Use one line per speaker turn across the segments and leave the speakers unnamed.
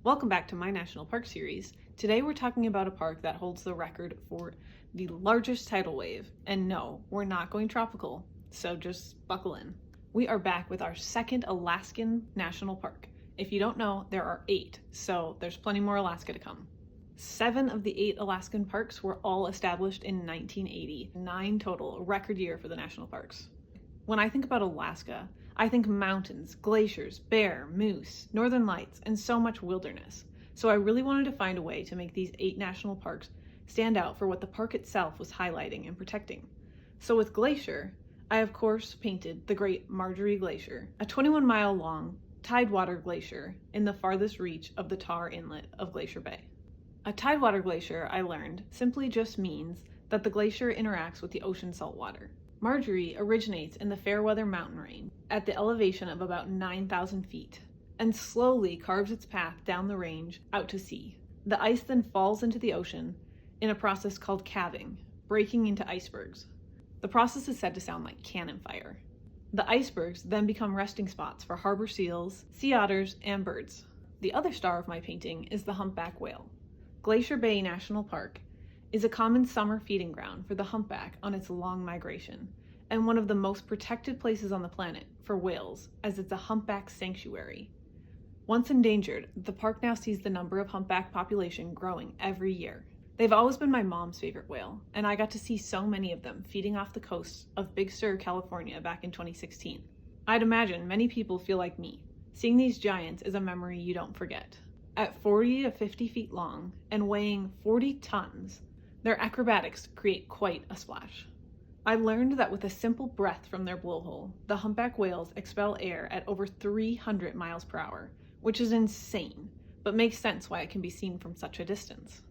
Welcome back to my National Park series. Today we're talking about a park that holds the record for the largest tidal wave. And no, we're not going tropical, so just buckle in. We are back with our second Alaskan National Park. If you don't know, there are 8, so there's plenty more Alaska to come. 7 of the 8 Alaskan parks were all established in 1980. 9 total, a record year for the national parks. When I think about Alaska, I think mountains, glaciers, bear, moose, northern lights, and so much wilderness. So I really wanted to find a way to make these 8 national parks stand out for what the park itself was highlighting and protecting. So with Glacier, I of course painted the Great Marjorie Glacier, a 21-mile long tidewater glacier in the farthest reach of the Tar Inlet of Glacier Bay. A tidewater glacier, I learned, simply just means that the glacier interacts with the ocean saltwater. Marjorie originates in the Fairweather mountain range at the elevation of about 9,000 feet and slowly carves its path down the range out to sea. The ice then falls into the ocean in a process called calving, breaking into icebergs. The process is said to sound like cannon fire. The icebergs then become resting spots for harbor seals, sea otters, and birds. The other star of my painting is the humpback whale. Glacier Bay National Park is a common summer feeding ground for the humpback on its long migration, and one of the most protected places on the planet for whales, as it's a humpback sanctuary. Once endangered, the park now sees the number of humpback population growing every year. They've always been my mom's favorite whale, and I got to see so many of them feeding off the coast of Big Sur, California back in 2016. I'd imagine many people feel like me. Seeing these giants is a memory you don't forget. At 40 to 50 feet long and weighing 40 tons, their acrobatics create quite a splash. I learned that with a simple breath from their blowhole, the humpback whales expel air at over 300 miles per hour, which is insane, but makes sense why it can be seen from such a distance.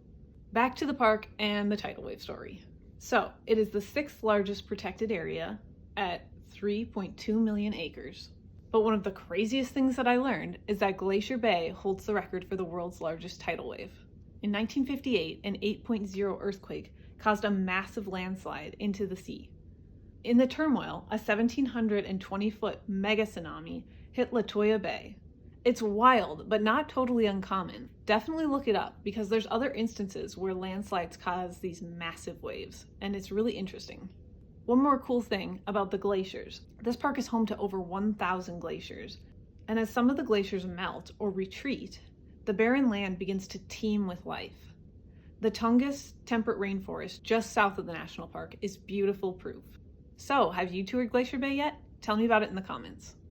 Back to the park and the tidal wave story. So, it is the 6th largest protected area at 3.2 million acres. But one of the craziest things that I learned is that Glacier Bay holds the record for the world's largest tidal wave. In 1958, an 8.0 earthquake caused a massive landslide into the sea. In the turmoil, a 1,720-foot mega tsunami hit Latoya Bay. It's wild, but not totally uncommon. Definitely look it up because there's other instances where landslides cause these massive waves, and it's really interesting. One more cool thing about the glaciers. This park is home to over 1,000 glaciers, and as some of the glaciers melt or retreat, the barren land begins to teem with life. The Tongass temperate rainforest just south of the national park is beautiful proof. So, have you toured Glacier Bay yet? Tell me about it in the comments.